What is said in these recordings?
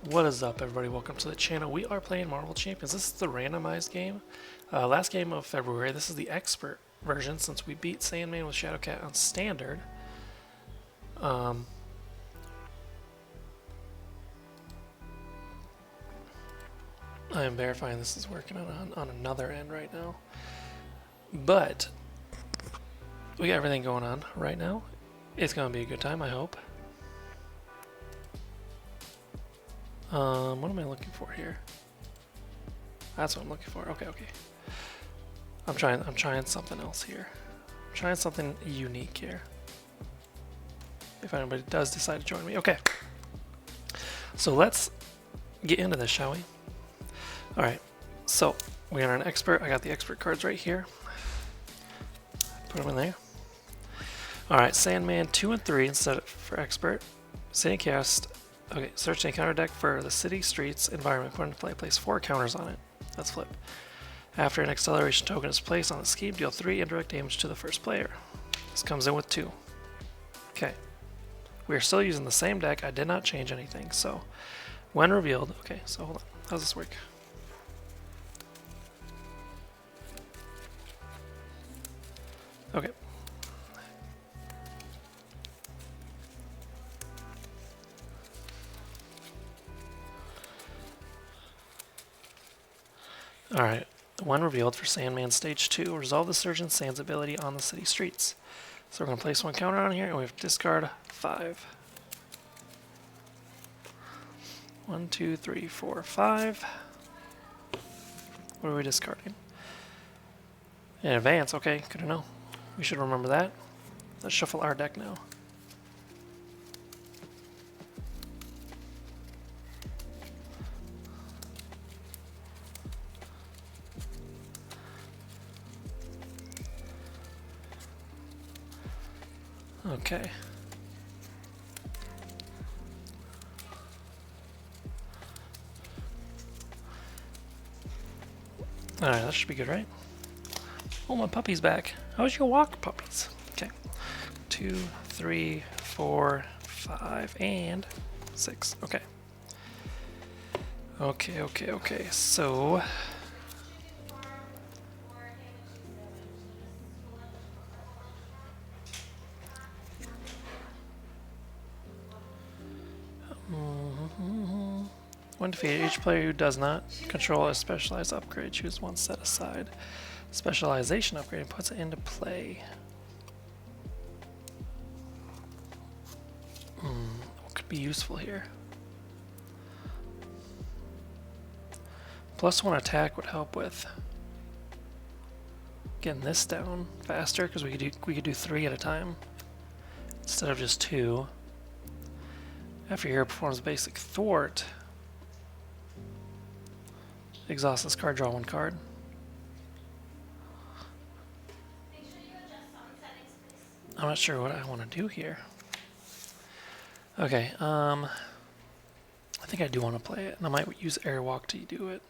What is up, everybody? Welcome to the channel. We are playing Marvel Champions. This is the randomized game. Last game of February. This is the expert version since we beat Sandman with Shadowcat on standard. I am verifying this is working on another end right now. But we got everything going on right now. It's going to be a good time, I hope. What am I looking for here? That's what I'm looking for. Okay. I'm trying something else here. I'm trying something unique here. If anybody does decide to join me. Okay. So let's get into this, shall we? Alright. So we are an expert. I got the expert cards right here. Put them in there. Alright, Sandman 2 and 3 instead of for expert. City cast. Okay, search the encounter deck for the city, streets, environment. Put into play. Place 4 counters on it. Let's flip. After an acceleration token is placed on the scheme, deal 3 indirect damage to the first player. This comes in with 2. Okay. We are still using the same deck. I did not change anything. So, when revealed... Okay, so hold on. How does this work? Okay. Alright, when revealed for Sandman Stage 2, resolve the Surgeon Sand's ability on the city streets. So we're going to place 1 counter on here, and we have to discard 5. 1, 2, 3, 4, 5. What are we discarding? In advance, okay, good to know. We should remember that. Let's shuffle our deck now. Okay. Alright, that should be good, right? Oh, my puppy's back. How's your walk, puppies? Okay. 2, 3, 4, 5, and 6. Okay. Okay. So... When defeated, each player who does not control a specialized upgrade choose 1 set aside. Specialization upgrade and puts it into play. What could be useful here? +1 attack would help with getting this down faster because we could do 3 at a time instead of just 2. After your hero performs basic thwart, exhaust this card, draw 1 card. I'm not sure what I want to do here. Okay, I think I do want to play it, and I might use Airwalk to do it.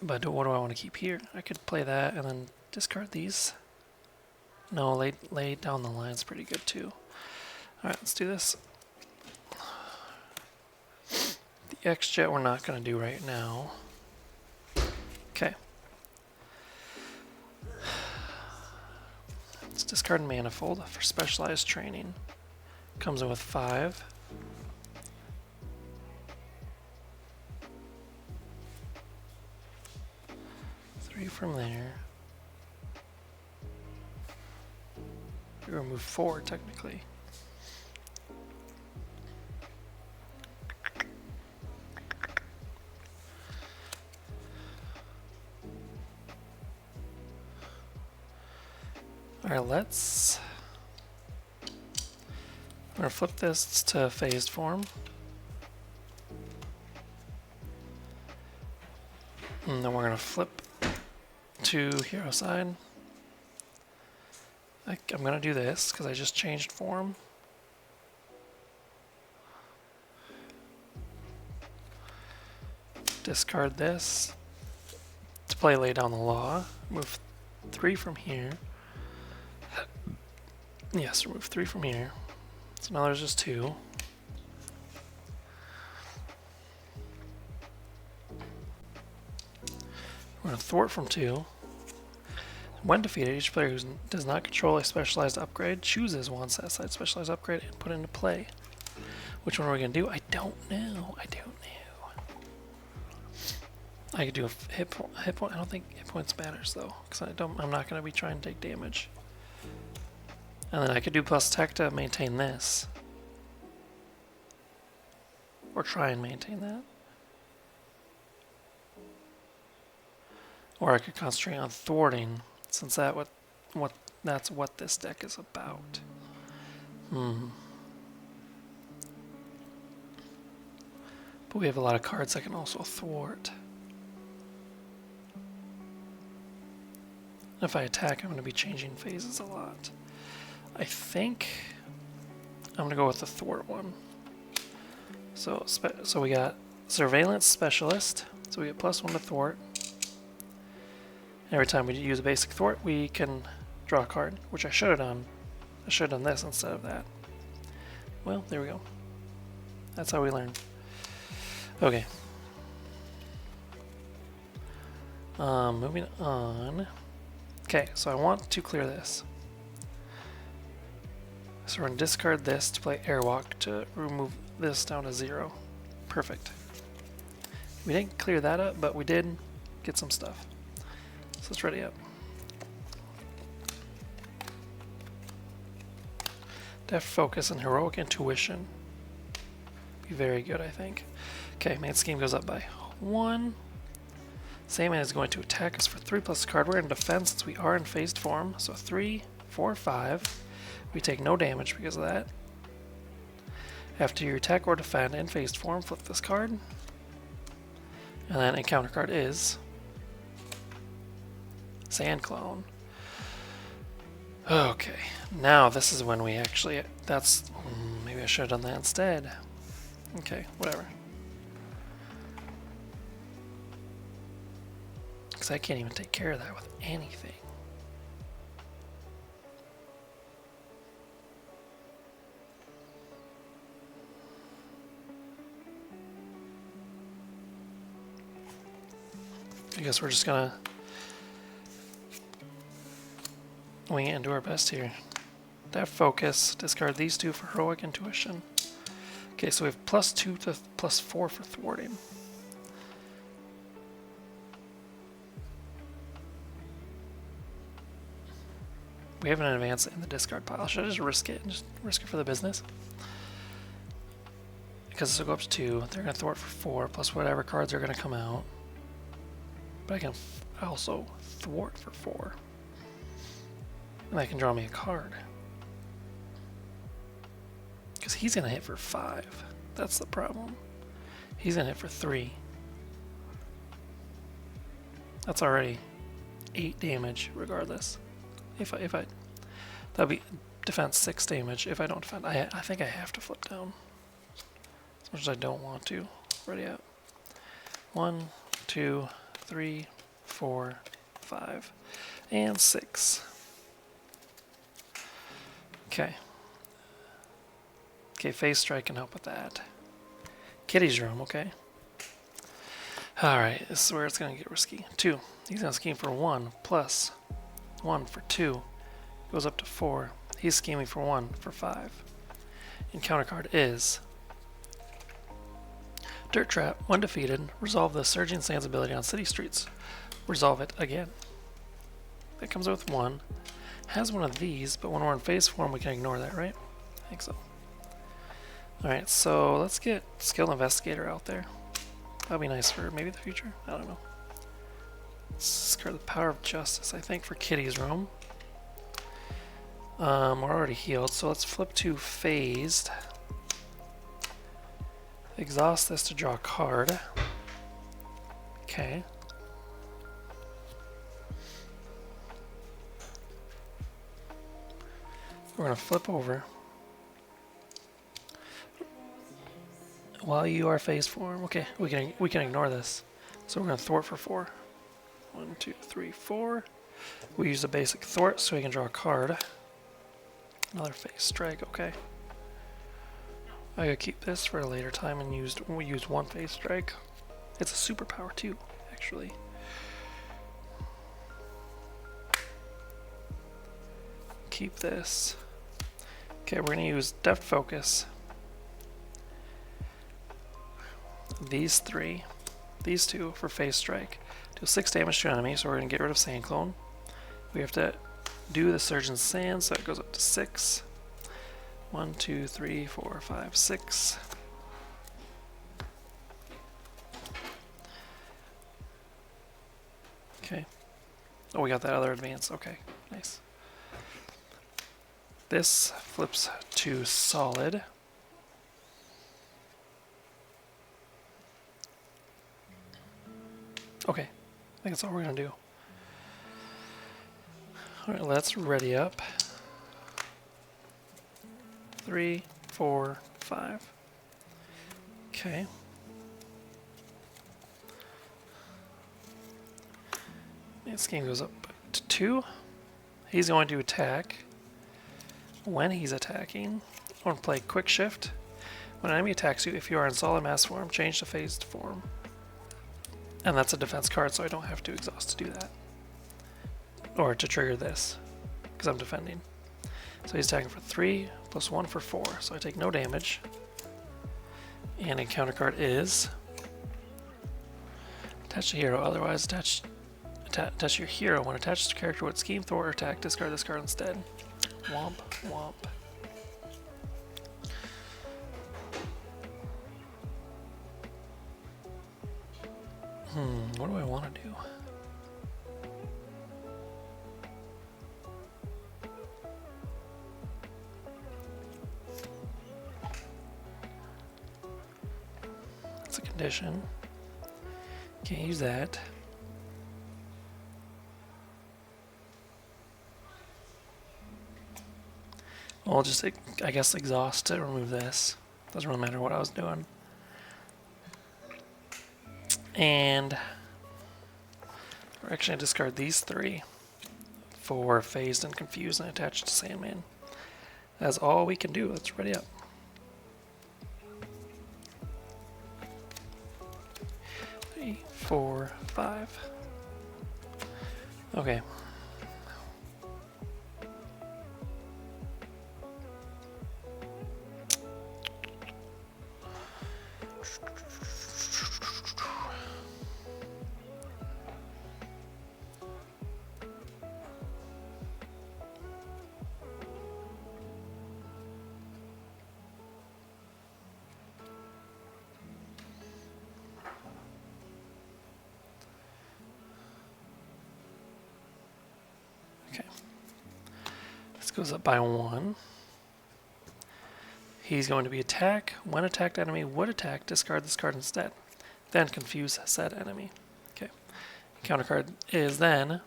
But what do I want to keep here? I could play that and then discard these. No, lay down the line's pretty good too. Alright, let's do this. The X-Jet we're not going to do right now. Okay. Let's discard Manifold for specialized training. Comes in with 5. Three from there. We remove 4 technically. Alright, I'm gonna flip this to phased form. And then we're gonna flip to hero side. I'm gonna do this because I just changed form. Discard this to play Lay Down the Law. Move 3 from here. Yes, remove 3 from here. So now there's just 2. We're going to thwart from 2. When defeated, each player who does not control a specialized upgrade chooses one set-aside specialized upgrade and put it into play. Which one are we going to do? I don't know. I could do a hit point. I don't think hit points matters though, because I'm not going to be trying to take damage. And then I could do plus tech to maintain this. Or try and maintain that. Or I could concentrate on thwarting, since that's what this deck is about. But we have a lot of cards that can also thwart. If I attack, I'm going to be changing phases a lot. I think I'm going to go with the thwart one. So we got Surveillance Specialist, so we get +1 to thwart. Every time we use a basic thwart, we can draw a card, which I should have done. I should have done this instead of that. Well, there we go. That's how we learn. Okay. Moving on. Okay, so I want to clear this. So we're going to discard this to play Airwalk to remove this down to 0. Perfect. We didn't clear that up, but we did get some stuff. So let's ready up. Deft Focus and Heroic Intuition. Be very good, I think. Okay, main scheme goes up by 1. Sandman is going to attack us for 3 plus cardware and defense since we are in phased form. So 3, 4, 5. We take no damage because of that. After you attack or defend in phased form, flip this card. And then a counter card is Sand Clone. Okay, now this is when we actually, maybe I should have done that instead. Okay, whatever. Because I can't even take care of that with anything. I guess we're just gonna wing it and do our best here. Deft Focus, discard these 2 for Heroic Intuition. Okay, so we have +2 to +4 for thwarting. We have an advance in the discard pile. Should I just risk it and just risk it for the business? Because this will go up to 2. They're going to thwart for 4 plus whatever cards are going to come out. But I can also thwart for 4. And that can draw me a card. Because he's going to hit for 5. That's the problem. He's going to hit for 3. That's already 8 damage regardless. If I that'd be defense 6 damage if I don't defend. I think I have to flip down. As much as I don't want to. Ready up. 1, 2, 3, 4, 5, and 6. Okay. Okay, Phase Strike can help with that. Kitty's Room, okay. Alright, this is where it's going to get risky. 2. He's going to scheme for 1 plus 1 for 2. Goes up to 4. He's scheming for 1 for 5. And counter card is Dirt Trap. When defeated, resolve the Surging Sands ability on city streets. Resolve it again. That comes with 1. Has one of these, but when we're in phase form, we can ignore that, right? I think so. Alright, so let's get Skilled Investigator out there. That'll be nice for maybe the future. I don't know. Let's discard the Power of Justice, I think, for Kitty's Room. We're already healed, so let's flip to Phased. Exhaust this to draw a card. Okay. We're going to flip over. While you are phase form, okay, we can ignore this. So we're going to thwart for 4. 1, 2, 3, 4. We use a basic thwart so we can draw a card. Another phase strike, okay. I gotta keep this for a later time and we used one phase strike. It's a superpower too, actually. Keep this. Okay, we're gonna use deft focus. These two for phase strike. Deal 6 damage to an enemy, so we're gonna get rid of Sand Clone. We have to do the Surgeon's Sand, so it goes up to 6. 1, 2, 3, 4, 5, 6. Okay. Oh, we got that other advance. Okay, nice. This flips to solid. Okay, I think that's all we're gonna do. Alright, let's ready up. 3, 4, 5. Okay. This game goes up to 2. He's going to attack. When he's attacking, I want to play Quick Shift. When an enemy attacks you, if you are in solid mass form, change to phased form. And that's a defense card, so I don't have to exhaust to do that. Or to trigger this, because I'm defending. So he's attacking for 3, plus 1 for 4, so I take no damage. And a counter card is attach to hero, otherwise attach your hero. When attached to character with scheme, thwart, or attack, discard this card instead. Womp, womp. What do I want to do? That's a condition. Can't use that. I'll just, I guess, exhaust to remove this. Doesn't really matter what I was doing. And we're actually going to discard these 3 for Phased and Confused and attached to Sandman. That's all we can do. Let's ready up. 3, 4, 5. Okay. Goes up by 1. He's going to be attack. When attacked enemy would attack, discard this card instead. Then confuse said enemy. Okay. Counter card is then.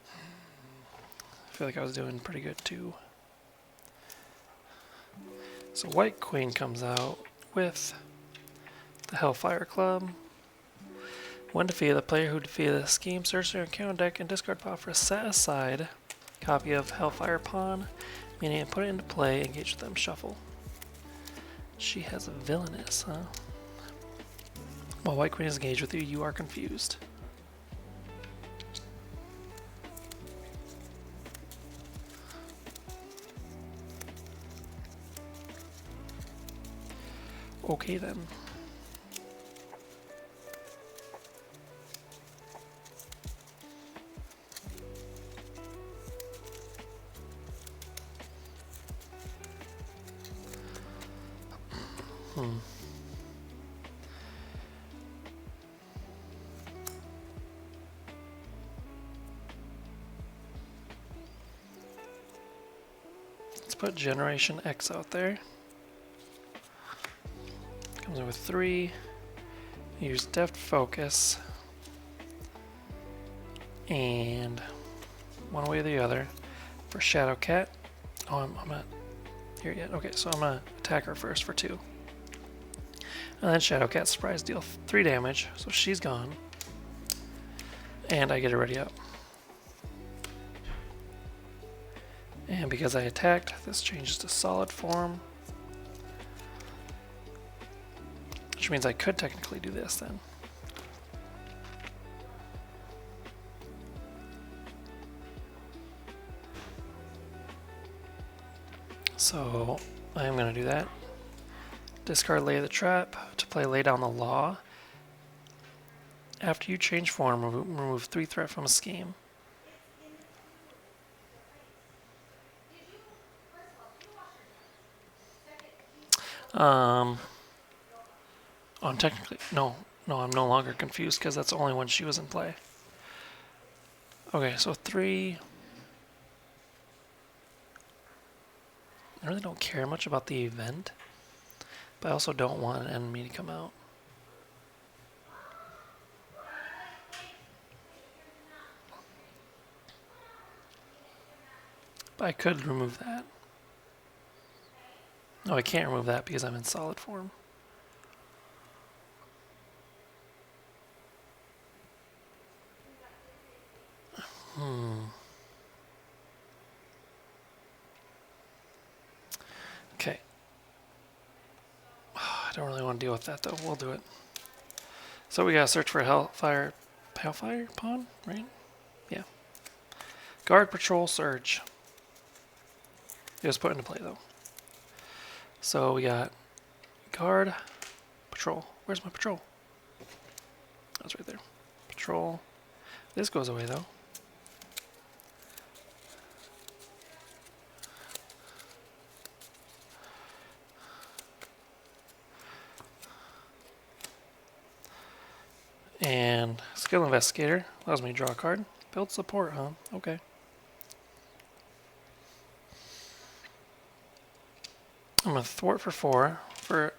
I feel like I was doing pretty good too. So White Queen comes out with the Hellfire Club. When defeated, the player who defeated the scheme search their encounter deck and discard pile for a set aside copy of Hellfire Pawn, meaning put it into play, engage with them, shuffle. She has a villainous, huh? While White Queen is engaged with you, you are confused. Okay then. Let's put Generation X out there. Comes in with 3. Use Deft Focus. And one way or the other for Shadowcat. Oh, I'm not here yet. Okay, so I'm gonna attack her first for 2. And then Shadowcat surprise deal 3 damage, so she's gone. And I get her ready up. And because I attacked, this changes to solid form. Which means I could technically do this then. So I'm going to do that. Discard Lay the Trap to play Lay Down the Law. After you change form, remove 3 threat from a scheme. I'm technically, no, I'm no longer confused because that's only when she was in play. Okay, so 3. I really don't care much about the event, but I also don't want an enemy to come out. But I could remove that. No, I can't remove that because I'm in solid form. Okay. I don't really want to deal with that though. We'll do it. So we gotta search for Hellfire Pawn, right? Yeah. Guard, Patrol, Surge. It was put into play though. So we got Guard, Patrol. Where's my Patrol? That's right there. Patrol. This goes away though. And Skill Investigator allows me to draw a card. Build Support, huh? Okay. I'm going to Thwart for 4. For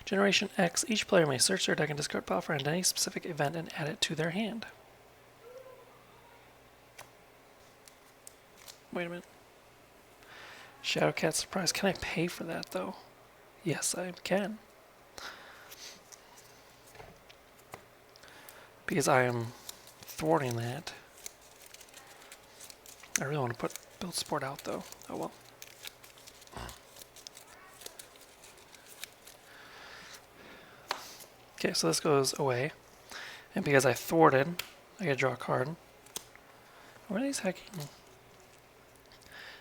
Generation X, each player may search their deck and discard power for any specific event and add it to their hand. Wait a minute. Shadowcat Surprise. Can I pay for that, though? Yes, I can. Because I am thwarting that. I really want to build support out, though. Oh well. Okay, so this goes away. And because I thwarted, I get to draw a card. What are these hacking?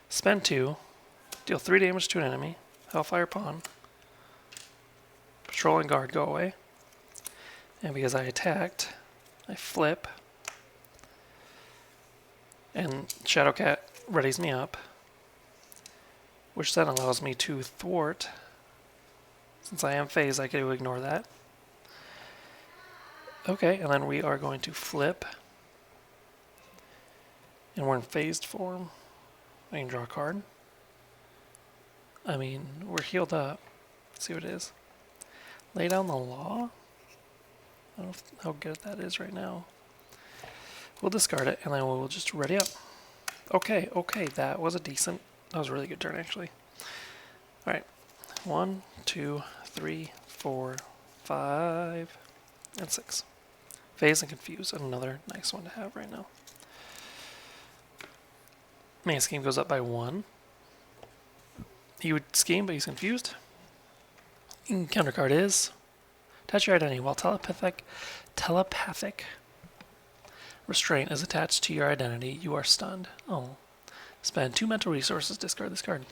Spend 2. Deal 3 damage to an enemy. Hellfire Pawn. Patrol and Guard go away. And because I attacked, I flip. And Shadowcat readies me up. Which then allows me to thwart. Since I am phased, I get to ignore that. Okay, and then we are going to flip. And we're in phased form. I can draw a card. I mean, we're healed up. Let's see what it is. Lay Down the Law? I don't know how good that is right now. We'll discard it, and then we'll just ready up. Okay, that was that was a really good turn, actually. Alright. 1, 2, 3, 4, 5, and 6. Phase and Confuse, another nice one to have right now. Main scheme goes up by 1. He would scheme, but he's confused. Counter card is attach your identity. While telepathic restraint is attached to your identity, you are stunned. Oh. Spend 2 mental resources, discard this card.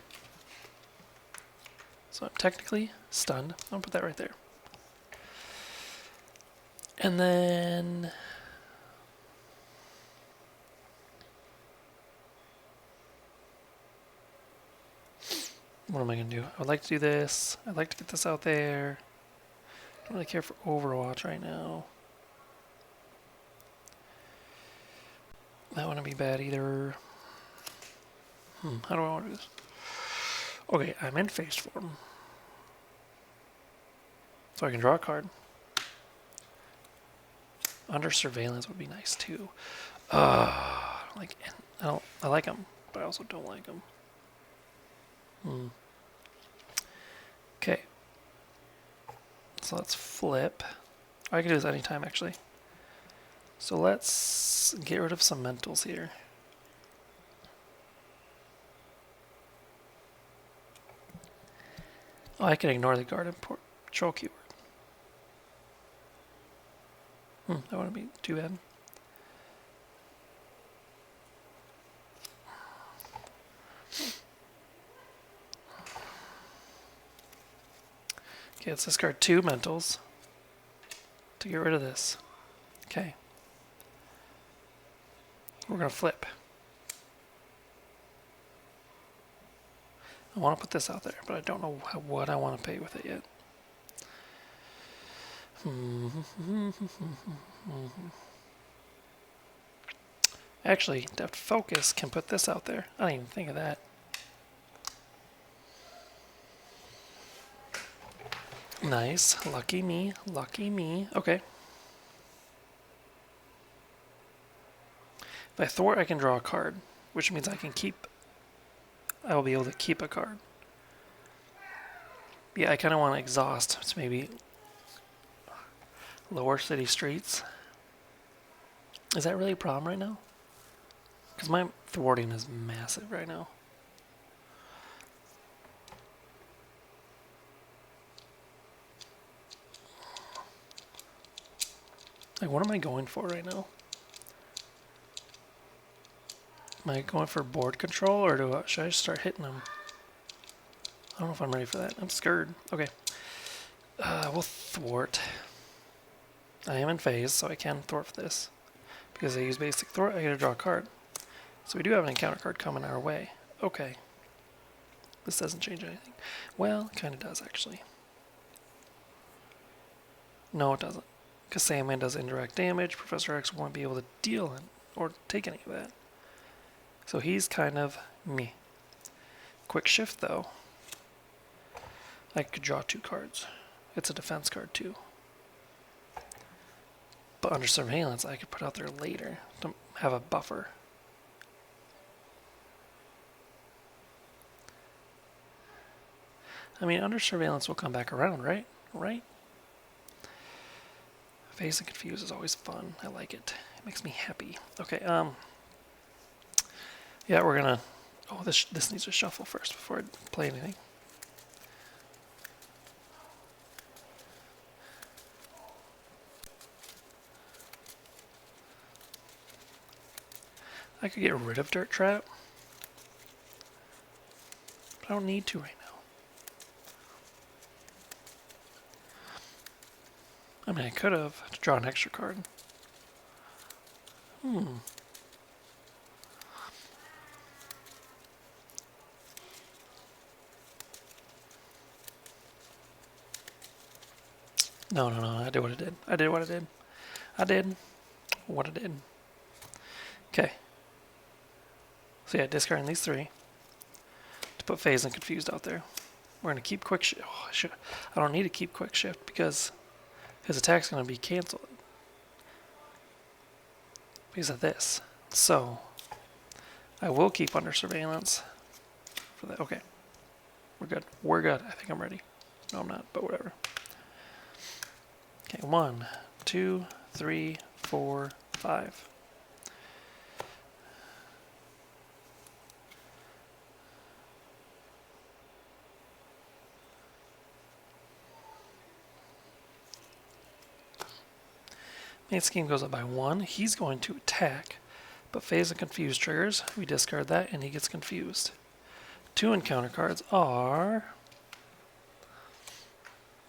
So I'm technically stunned. I'll put that right there. And then what am I going to do? I would like to do this. I'd like to get this out there. Don't really care for Overwatch right now. That wouldn't be bad either. How do I want to do this? Okay, I'm in phased form. So I can draw a card. Under Surveillance would be nice too. I like them, but I also don't like them. Okay. So let's flip. I can do this anytime, actually. So let's get rid of some mentals here. Oh, I can ignore the guard and patrol keyword. That wouldn't be too bad. Okay, let's discard 2 mentals to get rid of this. Okay. We're going to flip. I want to put this out there, but I don't know what I want to pay with it yet. Actually, Depth Focus can put this out there. I didn't even think of that. Nice. Lucky me. Lucky me. Okay. If I thwart, I can draw a card, which means I will be able to keep a card. Yeah, I kind of want to exhaust. So maybe lower city streets. Is that really a problem right now? Because my thwarting is massive right now. Like, what am I going for right now? Am I going for board control, or should I just start hitting them? I don't know if I'm ready for that. I'm scared. Okay. We'll thwart. I am in phase, so I can thwart for this. Because I use basic thwart, I gotta draw a card. So we do have an encounter card coming our way. Okay. This doesn't change anything. Well, it kind of does, actually. No, it doesn't. Because Sandman does indirect damage. Professor X won't be able to deal or take any of that. So he's kind of meh. Quick shift, though. I could draw 2 cards. It's a defense card, too. But under surveillance, I could put out there later to have a buffer. I mean, under surveillance will come back around, right? Right? Phase and confuse is always fun. I like it. It makes me happy. Okay, yeah, we're gonna... Oh, this needs to shuffle first before I play anything. I could get rid of Dirt Trap. But I don't need to right now. I mean, I could have to draw an extra card. No, I did what I did. I did what I did. I did what I did. Okay. So yeah, discarding these 3 to put phase and confused out there. We're going to keep quick shift. Oh, I don't need to keep quick shift because his attack's going to be canceled because of this. So I will keep under surveillance for that. Okay. We're good. We're good. I think I'm ready. No, I'm not, but whatever. Okay, 1, 2, 3, 4, 5. Main scheme goes up by 1. He's going to attack, but phase and confuse triggers. We discard that, and he gets confused. 2 encounter cards are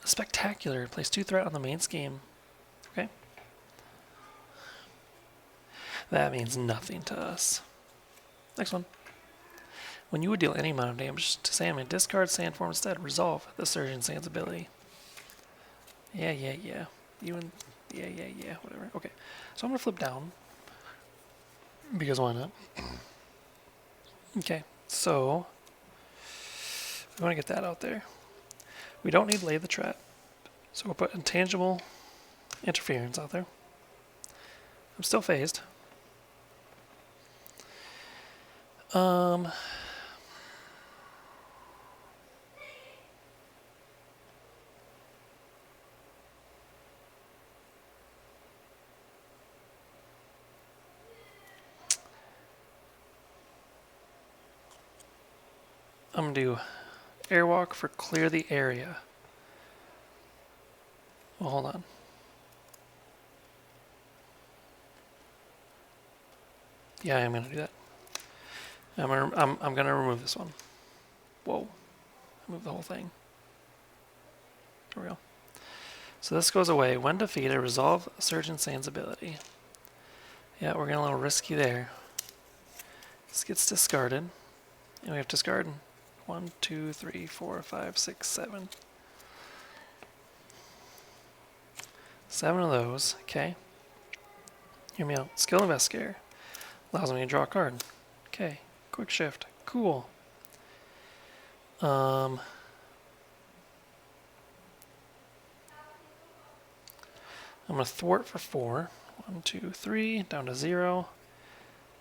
Spectacular. Place 2 threat on the main scheme. Okay. That means nothing to us. Next one. When you would deal any amount of damage to Sandman, discard sand form instead. Resolve the Surgeon Sand's ability. Yeah. Whatever. Okay. So I'm going to flip down. Because why not? Okay. So we want to get that out there. We don't need Lay the Trap. So we'll put Intangible Interference out there. I'm still phased. I'm going to do Airwalk for clear the area. Well, hold on. Yeah, I'm gonna do that. I'm gonna remove this one. Whoa. Remove the whole thing. There we go. So this goes away. When defeated, resolve Surge Insane's ability. Yeah, we're getting a little risky there. This gets discarded. And we have to discard 1, 2, 3, 4, 5, 6, 7. 7 of those. Okay. Hear me out. Skill Investigator. Allows me to draw a card. Okay. Quick Shift. Cool. I'm going to thwart for 4. 1, 2, 3. Down to 0.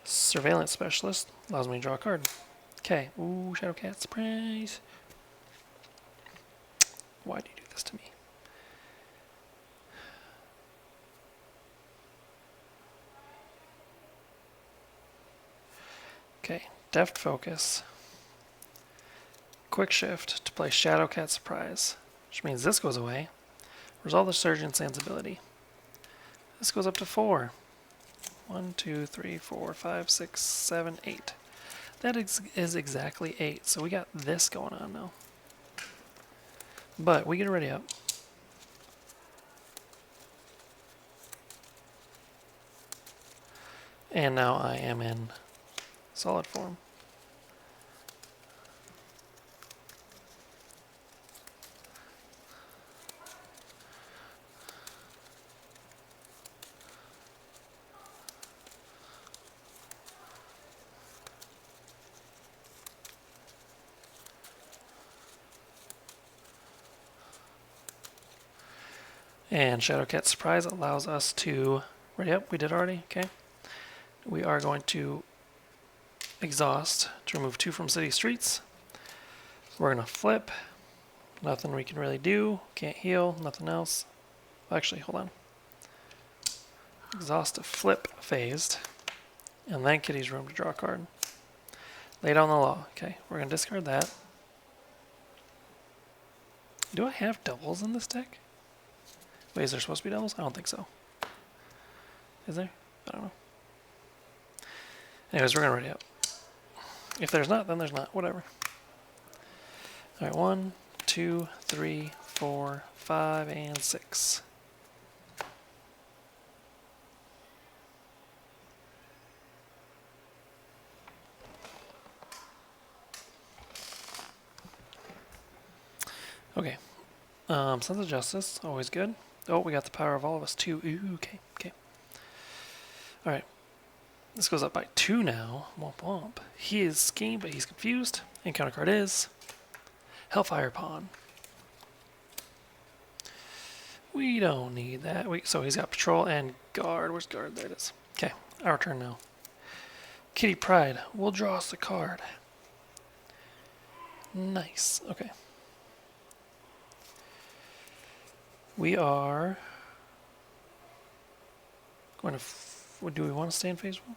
Surveillance Specialist. Allows me to draw a card. Okay. Ooh, Shadowcat. Surprise. Why do you do this to me? Okay. Deft Focus. Quick Shift to play Shadowcat Surprise. Which means this goes away. Resolve the Surge Insane's ability. This goes up to 4. 1, 2, 3, 4, 5, 6, 7, 8. That is exactly 8. So we got this going on now. But we get it ready up. And now I am in solid form. And Shadowcat Surprise allows us to... Ready up? We did already? Okay. We are going to exhaust to remove 2 from city streets. We're going to flip. Nothing we can really do. Can't heal. Nothing else. Actually, hold on. Exhaust to flip phased. And then Kitty's room to draw a card. Lay down the law. Okay, we're going to discard that. Do I have doubles in this deck? Wait, is there supposed to be doubles? I don't think so. Is there? I don't know. Anyways, we're going to ready up. If there's not, then there's not. Whatever. Alright, 1, 2, 3, 4, 5, and 6. Okay. Sense of Justice, always good. Oh, we got the Power of All of Us too. Ooh, okay, okay. Alright. This goes up by 2 now. Womp womp. He is schemed, but he's confused. And counter card is Hellfire Pawn. We don't need that. So he's got Patrol and Guard. Where's Guard? There it is. Okay, our turn now. Kitty Pride will draw us a card. Nice. Okay. We are going to... do we want to stay in phase 1?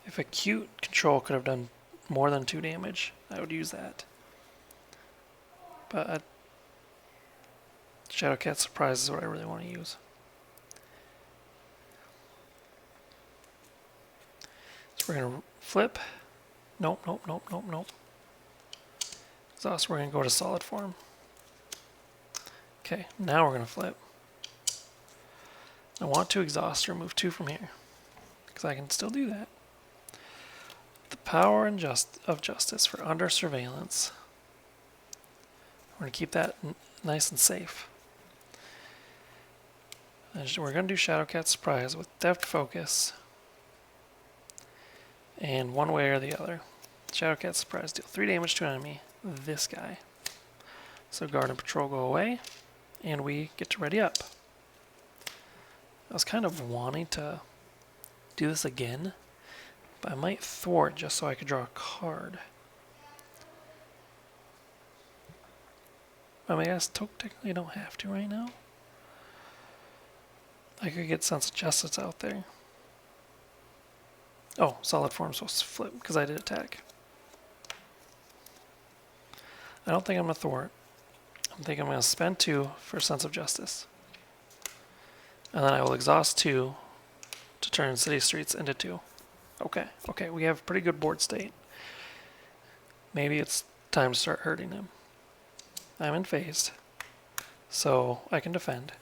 If acute control could have done more than 2 damage, I would use that. But Shadowcat Surprise is what I really want to use. So we're going to flip. Nope, nope, nope, nope, nope. Exhaust, we're going to go to solid form. Okay, now we're going to flip. I want to exhaust to remove 2 from here, because I can still do that. The Power and of Justice for under surveillance. We're going to keep that nice and safe. And we're going to do Shadowcat Surprise with Deft Focus. And one way or the other. Shadowcat Surprise, deal 3 damage to an enemy. This guy. So Guard and Patrol go away. And we get to ready up. I was kind of wanting to do this again, but I might thwart just so I could draw a card. I mean, I guess technically I don't have to right now. I could get Sense of Justice out there. Oh, solid form supposed to flip because I did attack. I don't think I'm going to thwart. I think I'm going to spend 2 for Sense of Justice. And then I will exhaust 2 to turn City Streets into 2. Okay, we have pretty good board state. Maybe it's time to start hurting him. I'm in phased, so I can defend.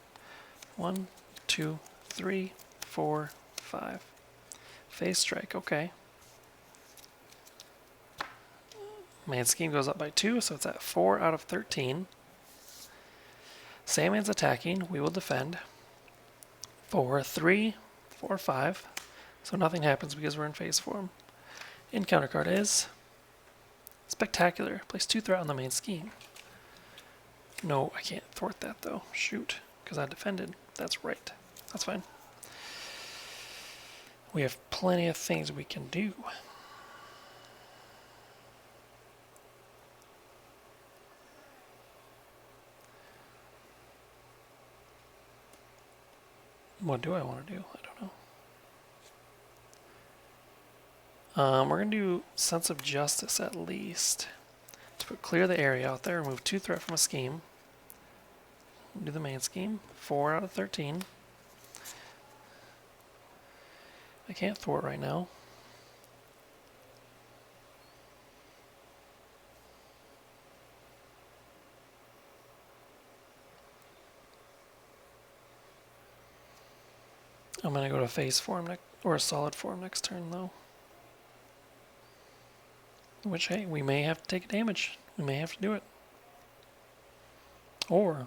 1, 2, 3, 4, 5. Phase strike, okay. Main scheme goes up by 2, so it's at 4 out of 13. Sandman's attacking, we will defend. 4, 3, 4, 5. So nothing happens because we're in phase form. Encounter card is Spectacular. Place 2 threat on the main scheme. No, I can't thwart that though. Shoot, because I defended. That's right. That's fine. We have plenty of things we can do. What do I want to do? I don't know. We're going to do Sense of Justice at least. To clear the area out there, remove 2 threat from a scheme. Do the main scheme. 4 out of 13. I can't thwart right now. I'm going to go to phase form or a solid form next turn though. Which, hey, we may have to take damage. We may have to do it. Or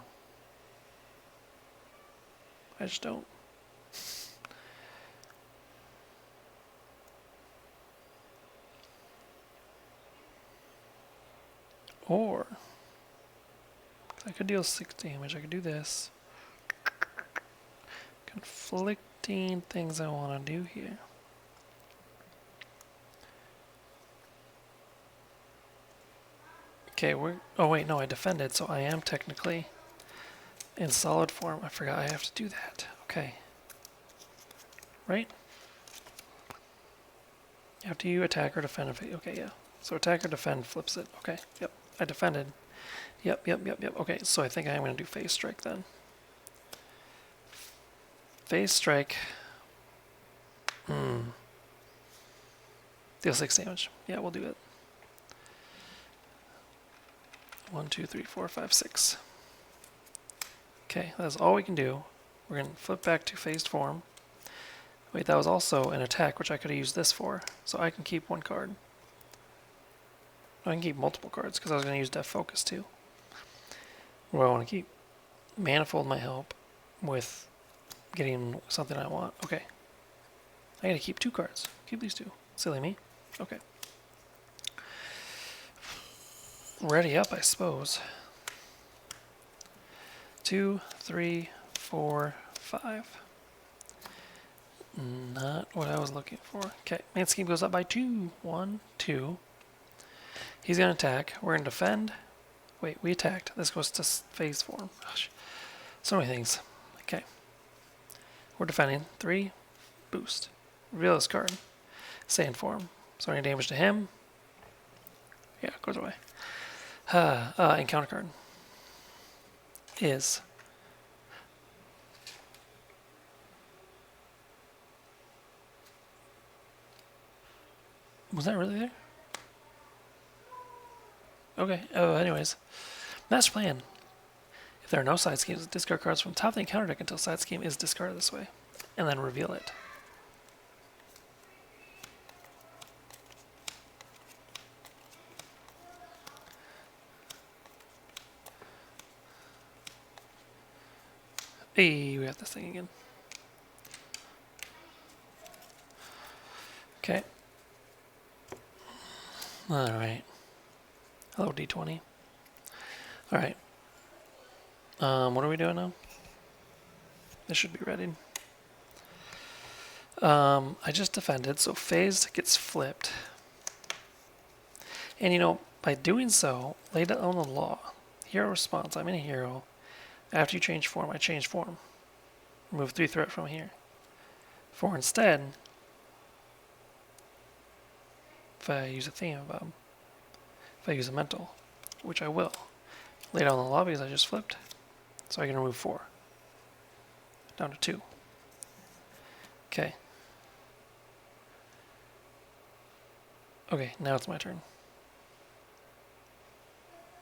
I just don't. Or I could deal 6 damage. I could do this. Conflicting things I want to do here. Okay, oh wait, no, I defended, so I am technically in solid form. I forgot I have to do that. Okay. Right? After you attack or defend. Okay, yeah. So attack or defend flips it. Okay, yep. I defended. Yep. Okay, so I think I'm going to do phase strike then. Phase strike. Deal 6 damage. Yeah, we'll do it. 1, 2, 3, 4, 5, 6. Okay, that's all we can do. We're going to flip back to phased form. Wait, that was also an attack, which I could have used this for. So I can keep 1 card. I can keep multiple cards, because I was going to use Death Focus too. What do I want to keep? Manifold might help with getting something I want. Okay. I gotta keep 2 cards. Keep these 2. Silly me. Okay. Ready up, I suppose. 2, 3, 4, 5. Not what I was looking for. Okay, main scheme goes up by 2. 1, 2. He's gonna attack. We're gonna defend. Wait, we attacked. This goes to phase form. Gosh. So many things. Okay. We're defending. 3. Boost. Reveal this card. Sand form. So any damage to him. Yeah, it goes away. Encounter card is was that really there? Okay. Anyways, master plan. If there are no side schemes, discard cards from top of the encounter deck until side scheme is discarded this way, and then reveal it. Hey, we got this thing again. Okay. Alright. Hello, D20. Alright. What are we doing now? This should be ready. I just defended, so phased gets flipped. And you know, by doing so, lay down the law. Hero response, I'm in a hero. After you change form, I change form. Remove 3 threat from here. For instead, if I use a theme about if I use a mental, which I will, lay down the law because I just flipped, so I can remove 4. Down to 2. Okay. Okay, now it's my turn.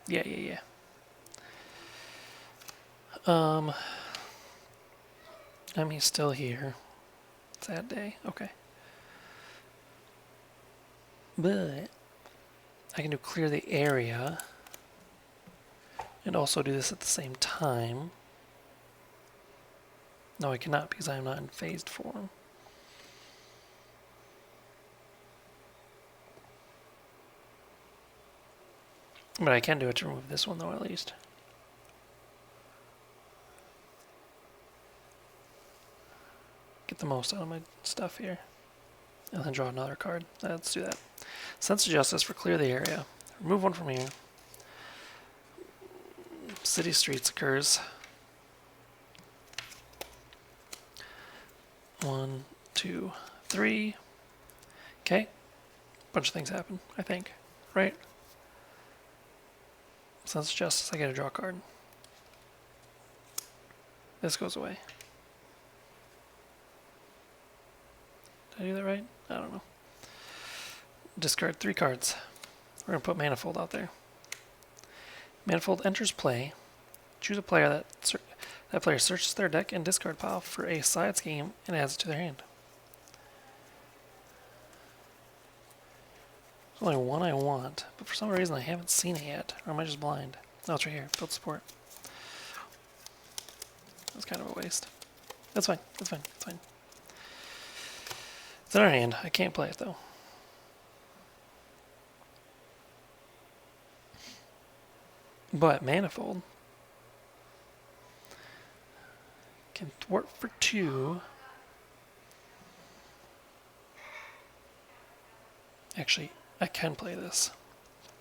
Yeah. He's still here. Sad day. Okay. But I can do clear the area and also do this at the same time. No, I cannot because I am not in phased form. But I can do it to remove this one though, at least. Get the most out of my stuff here. And then draw another card. Let's do that. Sense of Justice for clear the area. Remove 1 from here. City Streets occurs. 1, 2, 3. Okay. Bunch of things happen, I think. Right? Sense of Justice, I get to draw a card. This goes away. Did I do that right? I don't know. Discard 3 cards. We're going to put Manifold out there. Manifold enters play. Choose a player that player searches their deck and discard pile for a side scheme and adds it to their hand. There's only one I want, but for some reason I haven't seen it yet. Or am I just blind? No, it's right here. Build support. That's kind of a waste. That's fine. That's fine. That's fine. It's in our hand. I can't play it though. But Manifold can thwart for 2. Actually, I can play this.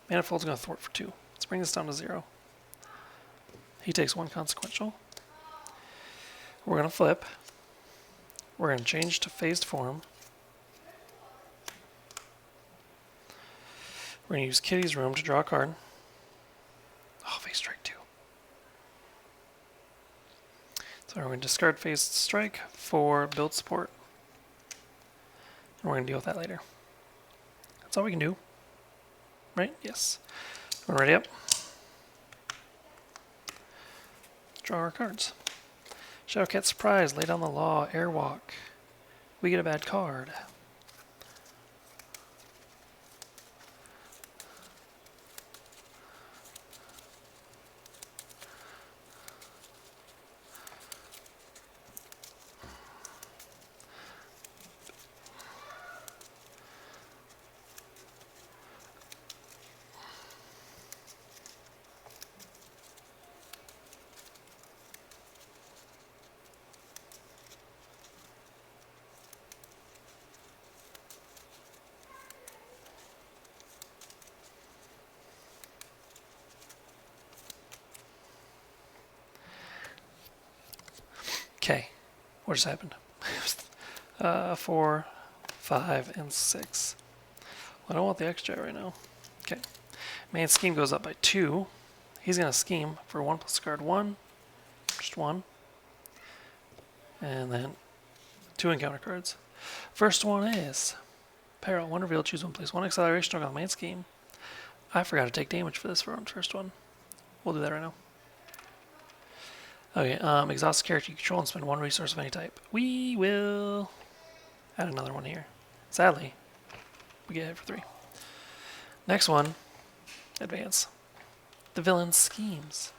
Manifold's going to thwart for 2. Let's bring this down to 0. He takes 1 consequential. We're going to flip. We're going to change to phased form. We're going to use Kitty's Room to draw a card. Oh, phase strike 2. So we're going to discard phased strike for build support. And we're going to deal with that later. That's all we can do. Right? Yes. We're ready up. Draw our cards. Shadowcat Surprise, lay down the law, airwalk. We get a bad card. Okay, what just happened? 4, 5, and 6. Well, I don't want the X-Jet right now. Okay, main scheme goes up by 2. He's going to scheme for 1 plus card 1, just 1. And then 2 encounter cards. First one is Peril, 1 reveal, choose 1, place 1 acceleration on the main scheme. I forgot to take damage for this first one. We'll do that right now. Okay, exhaust the character you control and spend 1 resource of any type. We will add another one here. Sadly, we get hit for 3. Next one, advance. The villain's schemes.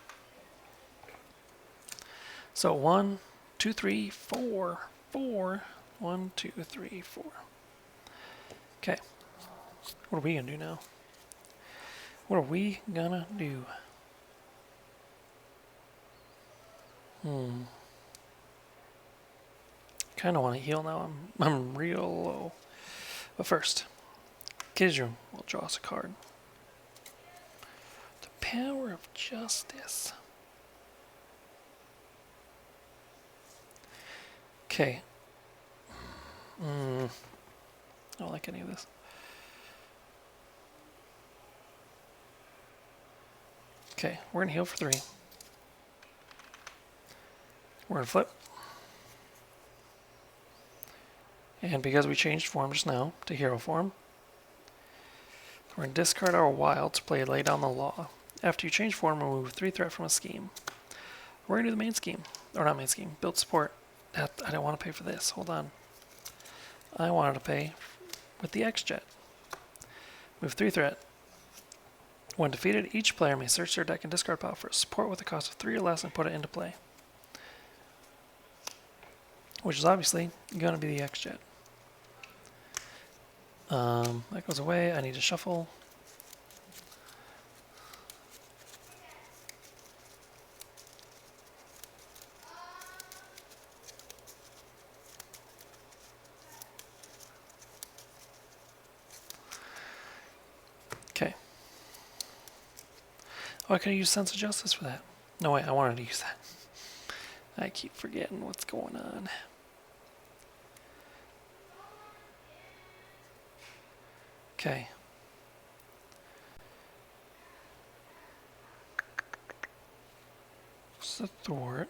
So 1, 2, 3, 4, 4. 1, 2, 3, 4. Okay, what are we gonna do now? What are we gonna do? Kind of want to heal now. I'm real low. But first, Kizru will draw us a card. The Power of Justice. Okay. I don't like any of this. Okay, we're going to heal for 3. We're going to flip. And because we changed form just now to hero form, we're going to discard our wild to play Lay Down the Law. After you change form, remove 3 threat from a scheme. We're going to do the main scheme. Or not main scheme, build support. I don't want to pay for this. Hold on. I wanted to pay with the X-Jet. Move 3 threat. When defeated, each player may search their deck and discard power for a support with a cost of 3 or less and put it into play. Which is obviously going to be the X-Jet. That goes away. I need to shuffle. Okay. Oh, I could have used Sense of Justice for that. No, wait, I wanted to use that. I keep forgetting what's going on. Okay. So thwart.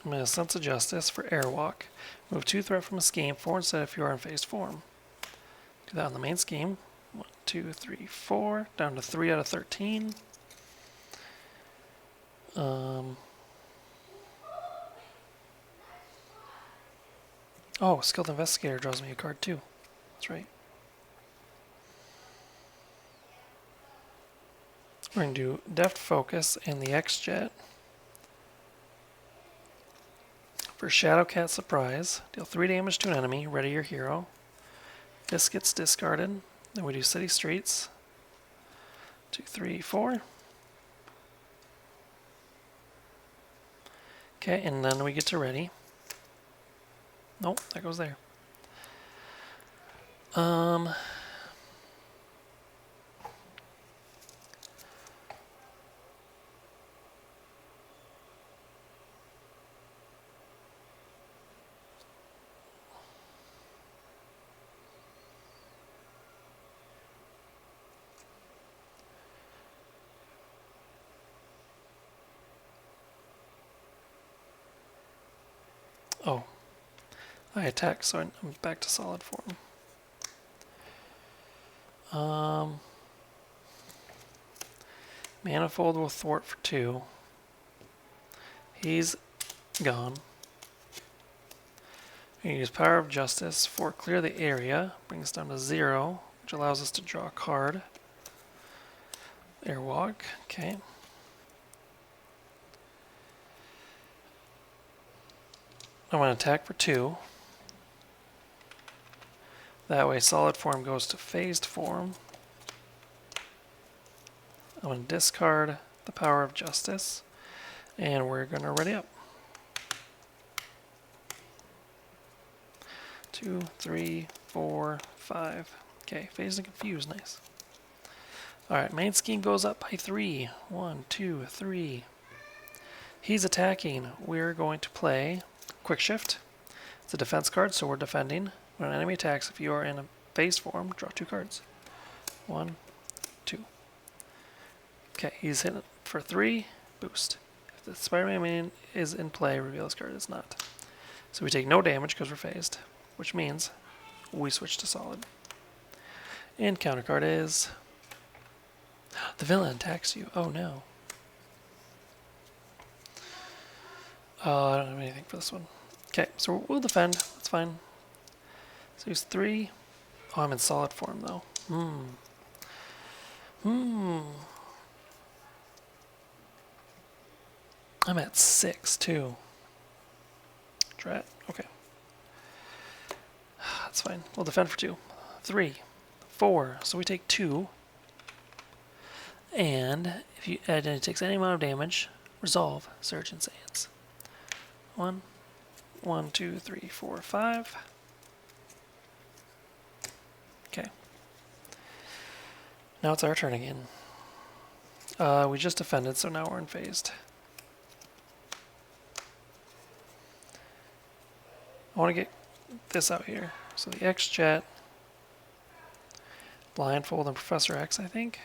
I'm going to Sense of Justice for Airwalk. Move 2 threat from a scheme, 4 instead if you are in phased form. Do that on the main scheme. 1, 2, 3, 4. Down to 3 out of 13. Oh, Skilled Investigator draws me a card too. That's right. We're going to do Deft Focus and the X-Jet. For Shadowcat Surprise, deal 3 damage to an enemy, ready your hero. This gets discarded. Then we do City Streets. 2, 3, 4. Okay, and then we get to ready. Nope, that goes there. Oh, I attack, so I'm back to solid form. Manifold will thwart for 2. He's gone. We use Power of Justice for clear the area, brings us down to 0, which allows us to draw a card. Airwalk, okay. I'm going to attack for 2. That way solid form goes to phased form. I'm going to discard the Power of Justice, and we're going to ready up. 2, 3, 4, 5. Okay, phased and confused, nice. Alright, main scheme goes up by 3. 1, 2, 3. He's attacking. We're going to play Quick Shift. It's a defense card, so we're defending. When an enemy attacks, if you are in a phased form, draw 2 cards. 1, 2. Okay, he's hitting for 3. Boost. If the Spider-Man minion is in play, reveal this card. It's not. So we take no damage because we're phased, which means we switch to solid. And counter card is... The villain attacks you. Oh no. I don't have anything for this one. Okay, so we'll defend. That's fine. So use 3. Oh, I'm in solid form though. I'm at 6 too. Drat. Okay. That's fine. We'll defend for 2. 3, 4. So we take 2. And if you it takes any amount of damage, resolve Surgeon Sands. 1, 1, 2, 3, 4, 5. Okay. Now it's our turn again. We just defended, so now we're unfazed. I want to get this out here. So the X-Jet, Blindfold, and Professor X, I think,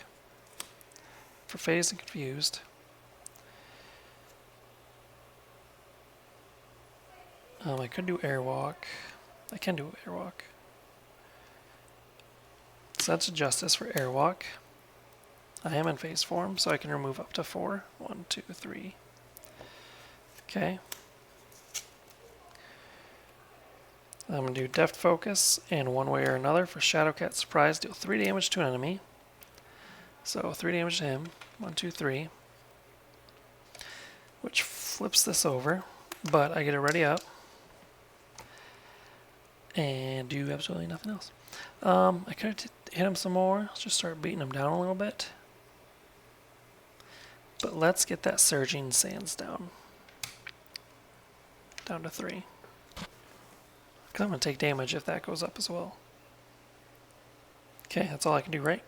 for phased and confused. I could do Airwalk. I can do Airwalk. So that's a Justice for Airwalk. I am in phase form, so I can remove up to 4. 1, 2, 3. Okay. I'm going to do Deft Focus, and one way or another for Shadowcat Surprise, deal 3 damage to an enemy. So 3 damage to him. 1, 2, 3. Which flips this over, but I get it ready up. And do absolutely nothing else. I could have hit him some more. Let's just start beating him down a little bit. But let's get that Surging Sands down. Down to 3. Because I'm going to take damage if that goes up as well. Okay, that's all I can do, right?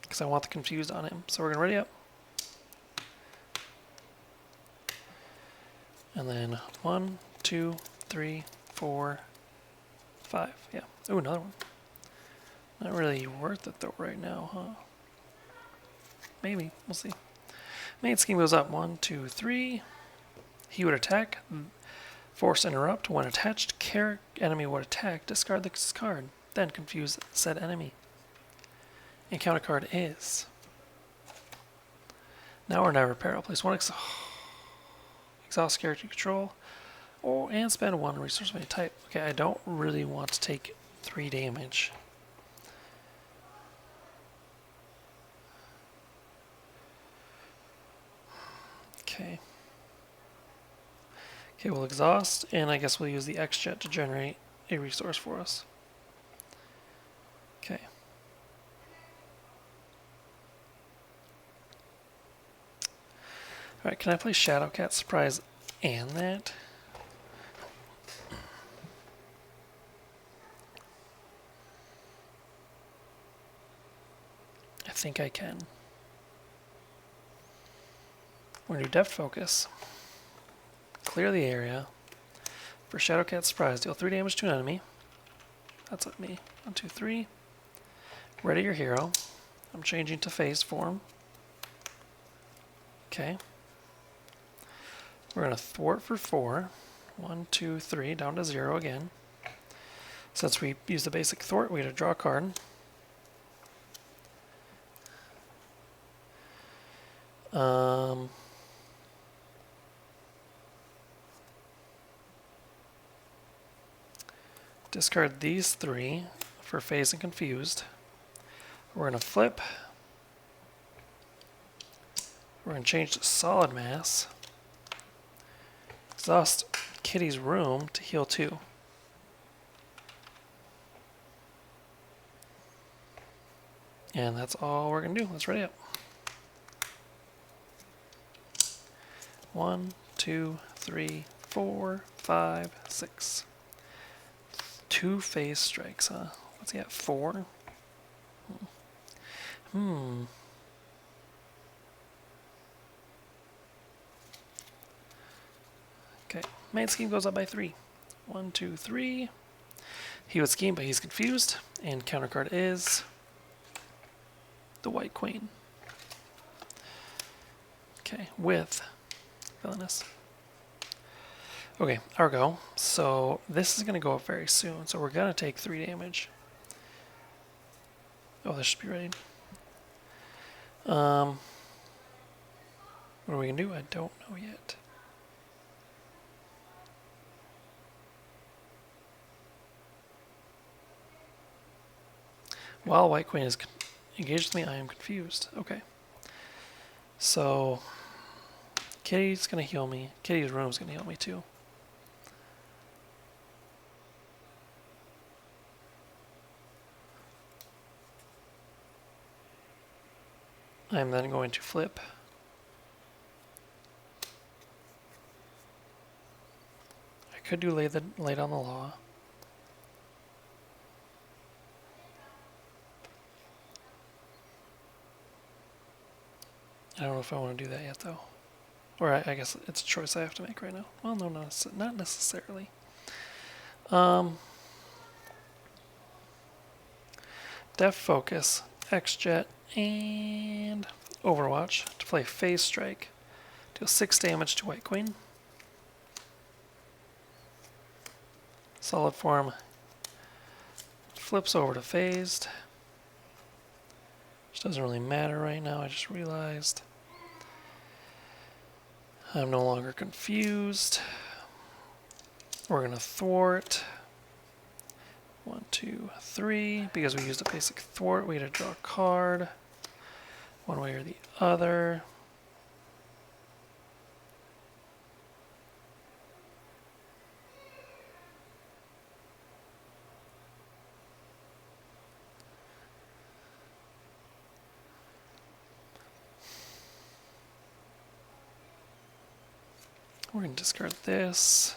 Because I want the confused on him. So we're going to ready up. And then 1, 2, 3, 4, 5. Yeah. Ooh, another one. Not really worth it though right now, huh? Maybe. We'll see. Main scheme goes up. 1, 2, 3. He would attack. Force interrupt. When attached enemy would attack, discard this card. Then confuse said enemy. Encounter card is. Now or never peril. Place 1 exhaust character control. And spend 1 resource of any type. Okay, I don't really want to take 3 damage. Okay. Okay, we'll exhaust, and I guess we'll use the X-Jet to generate a resource for us. Okay. Alright, can I play Shadowcat Surprise and that? I think I can. We're going to do Depth Focus. Clear the area. For Shadowcat Surprise, deal 3 damage to an enemy. That's at me. 1, 2, 3. Ready your hero. I'm changing to phase form. Okay. We're going to thwart for 4. 1, 2, 3, down to 0 again. Since we used the basic thwart, we had to draw a card. Discard these 3 for phase and confused. We're going to flip. We're going to change to solid mass. Exhaust Kitty's room to heal 2. And that's all we're going to do. Let's ready up. 1, 2, 3, 4, 5, 6. 2 phase strikes, huh? What's he at? 4? Okay. Main scheme goes up by 3. 1, 2, 3. He would scheme, but he's confused. And counter card is the White Queen. Okay, with Villainous. Okay, our go. So this is going to go up very soon. So we're going to take 3 damage. Oh, this should be ready. What are we going to do? I don't know yet. While White Queen is engaged with me, I am confused. Okay. So Kitty's going to heal me. Kitty's room is going to heal me too. I'm then going to flip. could do lay down the law. I don't know if I want to do that yet, though. Or I guess it's a choice I have to make right now. Well, no, not necessarily. Def Focus, X-Jet, and Overwatch to play Phase Strike. Deal 6 damage to White Queen. Solid form flips over to Phased. Which doesn't really matter right now, I just realized. I'm no longer confused. We're going to thwart. 1, 2, 3. Because we used a basic thwart, we had to draw a card. One way or the other. We're going to discard this.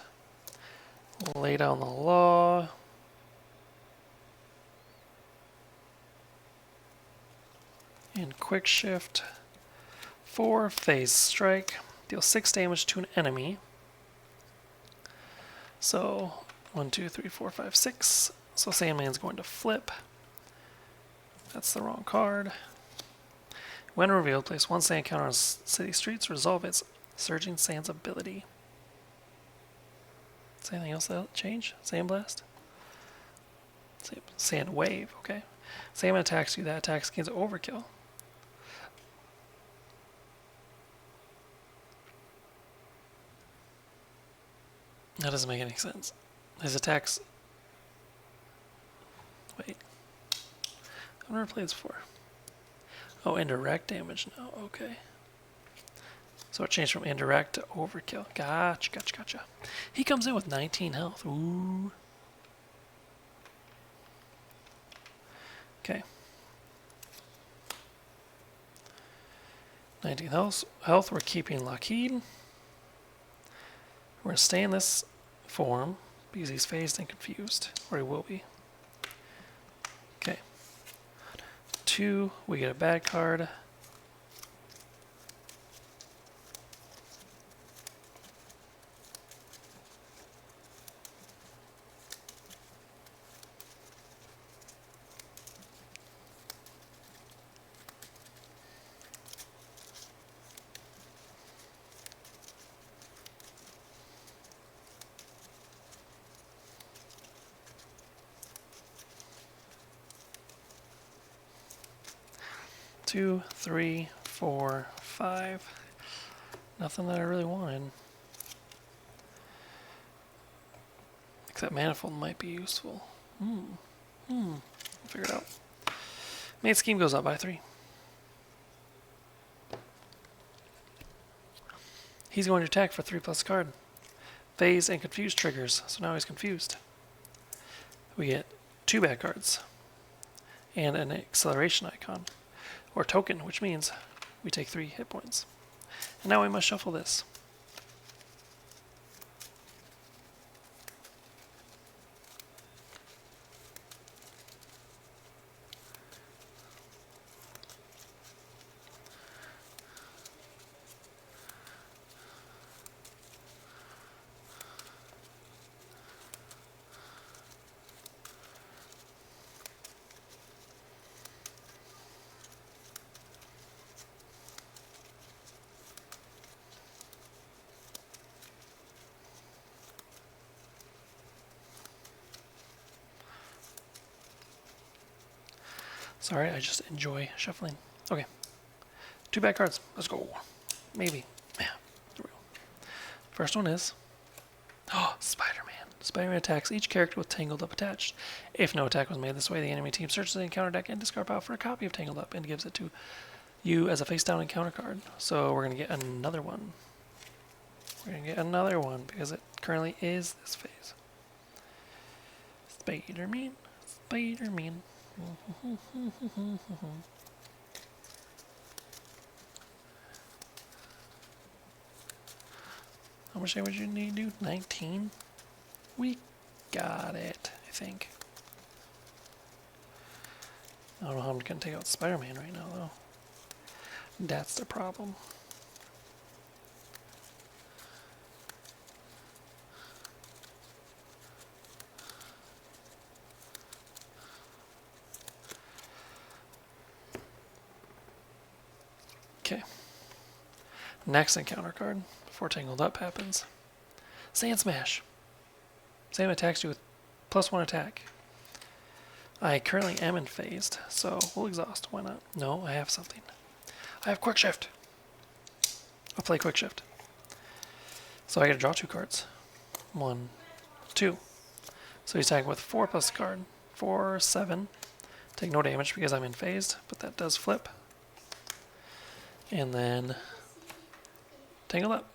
Lay down the law. And quick shift for Phase Strike. Deal 6 damage to an enemy. So 1, 2, 3, 4, 5, 6. So Sandman's going to flip. That's the wrong card. When revealed, place 1 sand counter on city streets. Resolve its Surging Sand's ability. Is anything else that'll change? Sandblast? Sand Wave, okay. Sandman attacks you, that attacks against Overkill. That doesn't make any sense. His attacks... Wait. I've never played this before. Oh, indirect damage now, okay. So it changed from indirect to overkill. Gotcha. He comes in with 19 health. Ooh. Okay. 19 health. We're keeping Lockheed. We're going to stay in this form because he's phased and confused. Or he will be. Okay. 2, we get a bad card. Two, 3, 4, 5. Nothing that I really wanted. Except Manifold might be useful. We'll figure it out. Main scheme goes up by 3. He's going to attack for 3+ card. Phase and confuse triggers, so now he's confused. We get 2 bad cards. And an acceleration icon. Or token, which means we take 3 hit points. And now we must shuffle this. Sorry, I just enjoy shuffling. Okay. 2 bad cards. Let's go. Maybe. Yeah. Here we go. First one is... Oh, Spider-Man. Spider-Man attacks each character with Tangled Up attached. If no attack was made this way, the enemy team searches the encounter deck and discard pile for a copy of Tangled Up and gives it to you as a face-down encounter card. So we're going to get another one. We're going to get another one because it currently is this phase. Spider-Man. Spider-Man. How much damage do you need to do? 19? We got it, I think. I don't know how I'm going to take out Spider-Man right now, though. That's the problem. Okay. Next encounter card, before Tangled Up happens. Sand Smash. Same attacks you with +1 attack. I currently am unfazed, so we'll exhaust. Why not? No, I have something. I have Quick Shift. I'll play Quick Shift. So I gotta draw 2 cards. 1, 2. So he's attacking with 4 plus card. 4, 7. Take no damage because I'm unfazed, but that does flip. And then Tangle Up.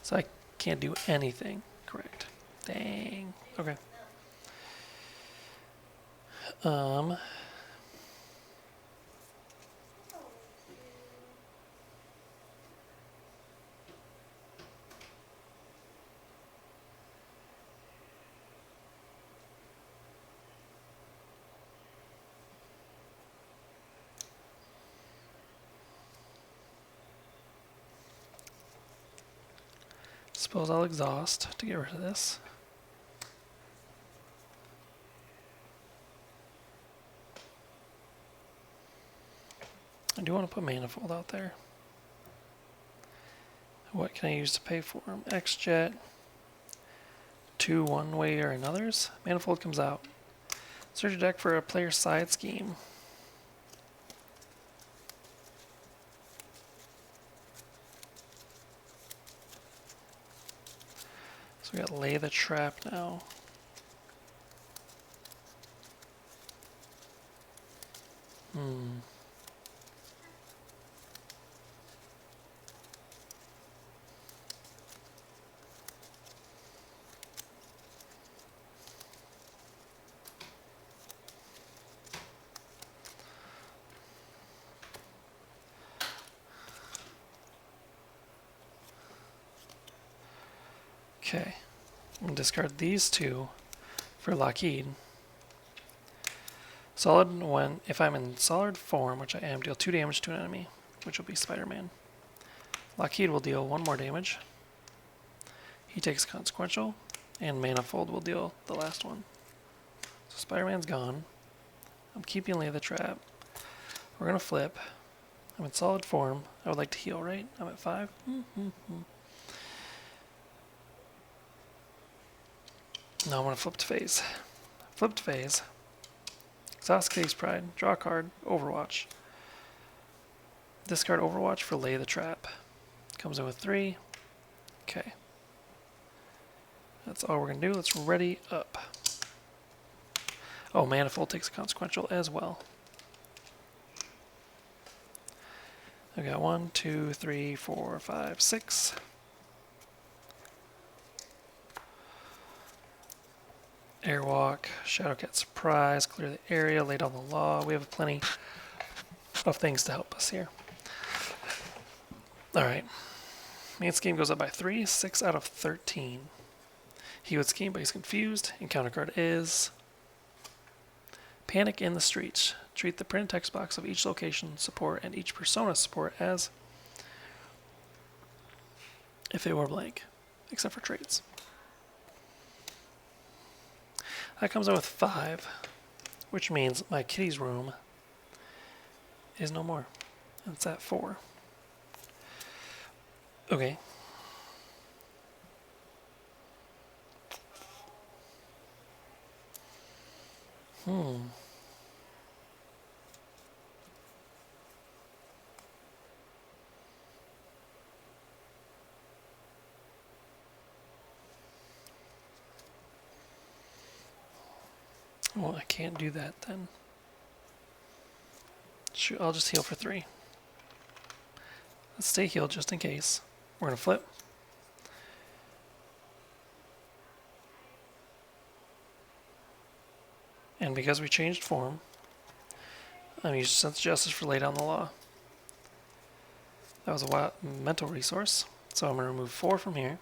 So I can't do anything. Correct. Dang. Okay. Suppose I'll exhaust to get rid of this. I do want to put Manifold out there. What can I use to pay for them? X-Jet. 2 one way or another's. Manifold comes out. Search your deck for a player side scheme. So we got Lay the Trap now. Okay, I'm going to discard these 2 for Lockheed. Solid, if I'm in solid form, which I am, deal 2 damage to an enemy, which will be Spider-Man. Lockheed will deal 1 more damage. He takes Consequential, and Manifold will deal the last one. So Spider-Man's gone. I'm keeping Lay the Trap. We're going to flip. I'm in solid form. I would like to heal, right? I'm at 5. Now I'm going to flip to phase. Flip to phase. Exhaust Kitty's Pride. Draw a card. Overwatch. Discard Overwatch for Lay the Trap. Comes in with 3. Okay. That's all we're going to do. Let's ready up. Oh, Manifold takes a Consequential as well. I got 1, 2, 3, 4, 5, 6. Airwalk, Shadowcat Surprise, clear the area, lay down the law. We have plenty of things to help us here. Alright. Main scheme goes up by 3, 6 out of 13. He would scheme, but he's confused. Encounter card is Panic in the Streets. Treat the print text box of each location support and each persona support as if they were blank, except for traits. That comes in with 5, which means my kitty's room is no more. It's at 4. Okay. Well, I can't do that then. Shoot, I'll just heal for 3. Let's stay healed just in case. We're going to flip. And because we changed form, I'm using Sense of Justice for Lay Down the Law. That was a mental resource, so I'm going to remove 4 from here.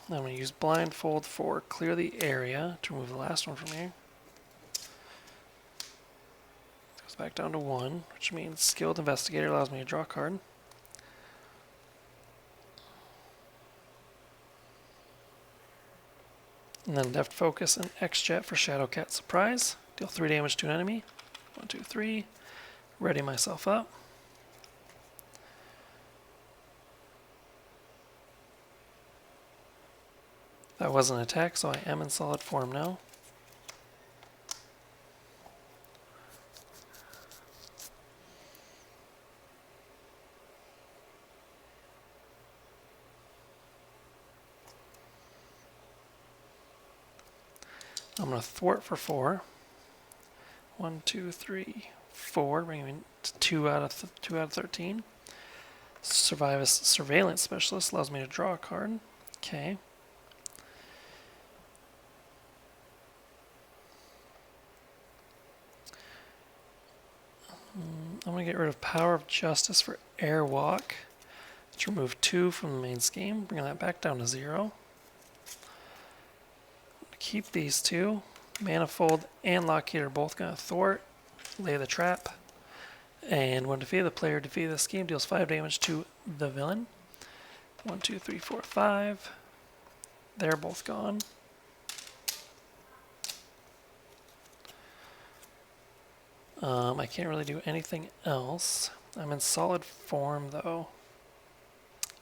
I'm going to use blindfold for clear the area to remove the last one from here. It goes back down to 1, which means skilled investigator allows me to draw a card. And then deft focus and X-Jet for Shadowcat surprise. Deal 3 damage to an enemy. 1, 2, 3. Ready myself up. That was an attack, so I am in solid form now. I'm going to thwart for 4. 1, 2, 3, 4, bringing me to 2 out of 13. Surveillance specialist allows me to draw a card. Okay. I'm going to get rid of Power of Justice for Airwalk. Let's remove 2 from the main scheme, bringing that back down to 0. Keep these 2. Manifold and Lockheed are both going to thwart, lay the trap, and when defeated, the player defeated the scheme deals 5 damage to the villain. 1, 2, 3, 4, 5. They're both gone. I can't really do anything else. I'm in solid form though.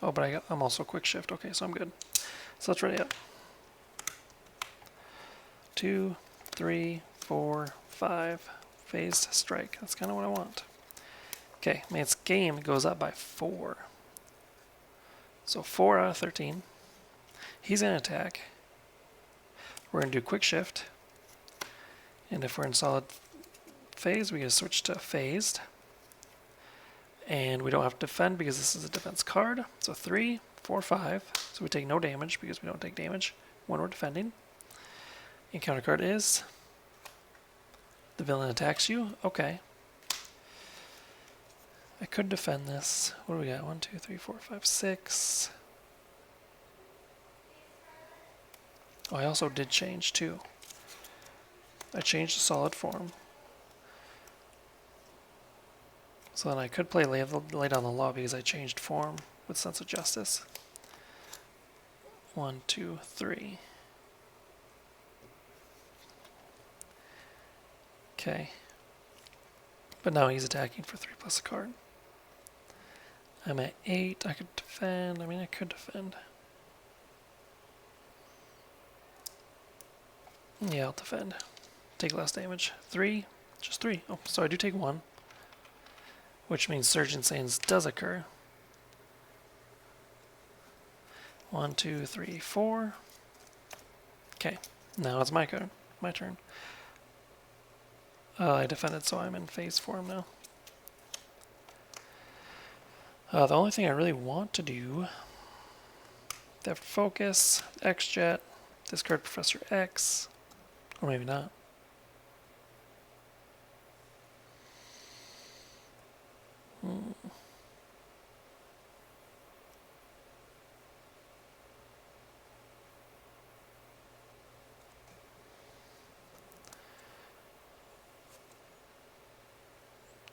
Oh, but I'm also quick shift. Okay, so I'm good. So let's ready up. 2, 3, 4, 5. Phased strike. That's kind of what I want. Okay, man's game goes up by 4. So 4 out of 13. He's going to attack. We're going to do quick shift. And if we're in solid phase, we can switch to phased. And we don't have to defend because this is a defense card. So 3, 4, 5. So we take no damage because we don't take damage when we're defending. Encounter card is the villain attacks you. Okay. I could defend this. What do we got? 1, 2, 3, 4, 5, 6. Oh, I also did change too. I changed to solid form. So then I could play lay down the law because I changed form with sense of justice. 1, 2, 3. Okay. But now he's attacking for 3 plus a card. I'm at 8. I could defend. I mean, I could defend. Yeah, I'll defend. Take less damage. 3. Just 3. Oh, so I do take 1. Which means Surge Insanes does occur. 1, 2, 3, 4. Okay. Now it's my turn. My turn. I defended, so I'm in phase form now. The only thing I really want to do, Deft Focus, X-Jet, discard Professor X, or maybe not.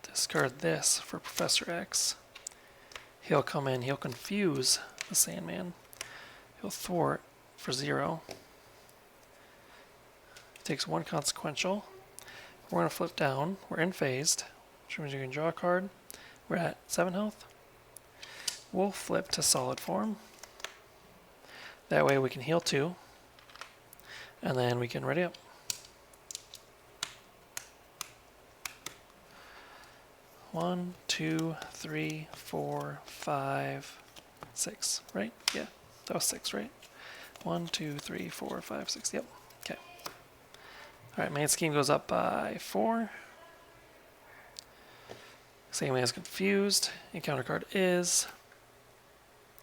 Discard this for Professor X. He'll come in, he'll confuse the Sandman. He'll thwart for 0. Takes 1 consequential. We're going to flip down. We're in phased, which means you can draw a card. We're at 7 health. We'll flip to solid form. That way we can heal 2. And then we can ready up. 1, 2, 3, 4, 5, 6, right? Yeah, that was 6, right? 1, 2, 3, 4, 5, 6, yep, okay. Alright, main scheme goes up by 4. Same way as confused. Encounter card is,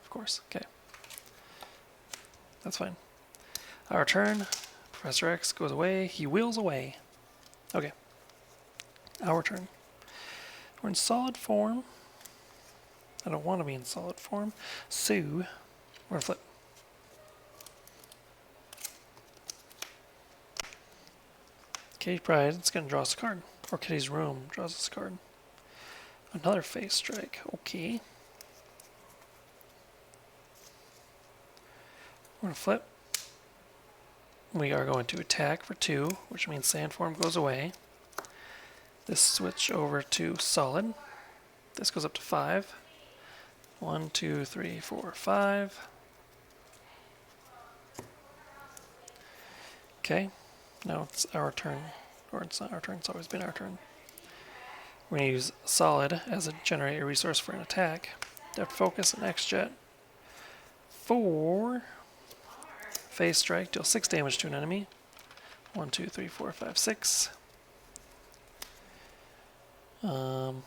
of course, okay. That's fine. Our turn, Professor X goes away, he wheels away. Okay, our turn. We're in solid form. I don't want to be in solid form, so we're going to flip. Kitty Pride, it's going to draw us a card. Or Kitty's Room draws us a card. Another face strike. Okay. We're going to flip. We are going to attack for 2, which means sand form goes away. This switch over to solid. This goes up to 5. 1, 2, 3, 4, 5. Okay, now it's our turn. Or it's not our turn, it's always been our turn. We're going to use solid as a generate a resource for an attack. Depth focus and X-Jet. 4. Phase strike, deal 6 damage to an enemy. 1, 2, 3, 4, 5, 6. We're going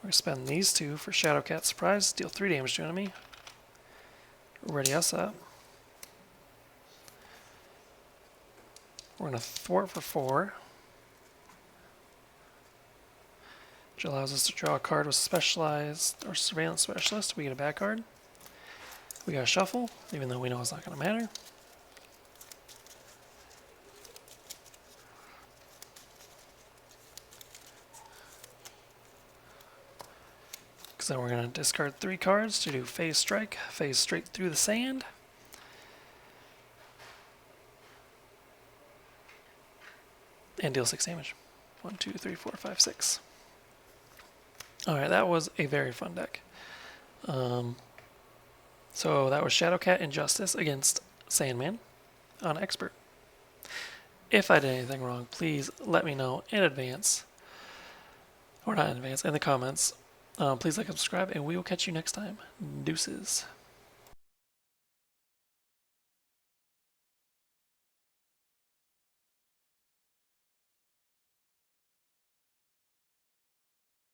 to spend these 2 for Shadowcat Surprise, deal 3 damage to an enemy. Ready us up. We're going to thwart for 4. Which allows us to draw a card with Specialized or Surveillance Specialist. We get a back card. We got a shuffle, even though we know it's not going to matter. Because then we're going to discard 3 cards to do Phase Strike, phase straight through the sand. And deal 6 damage. 1, 2, 3, 4, 5, 6. Alright, that was a very fun deck. So that was Shadowcat Injustice against Sandman on Expert. If I did anything wrong, please let me know in advance. Or not in advance, in the comments. Please like and subscribe, and we will catch you next time. Deuces.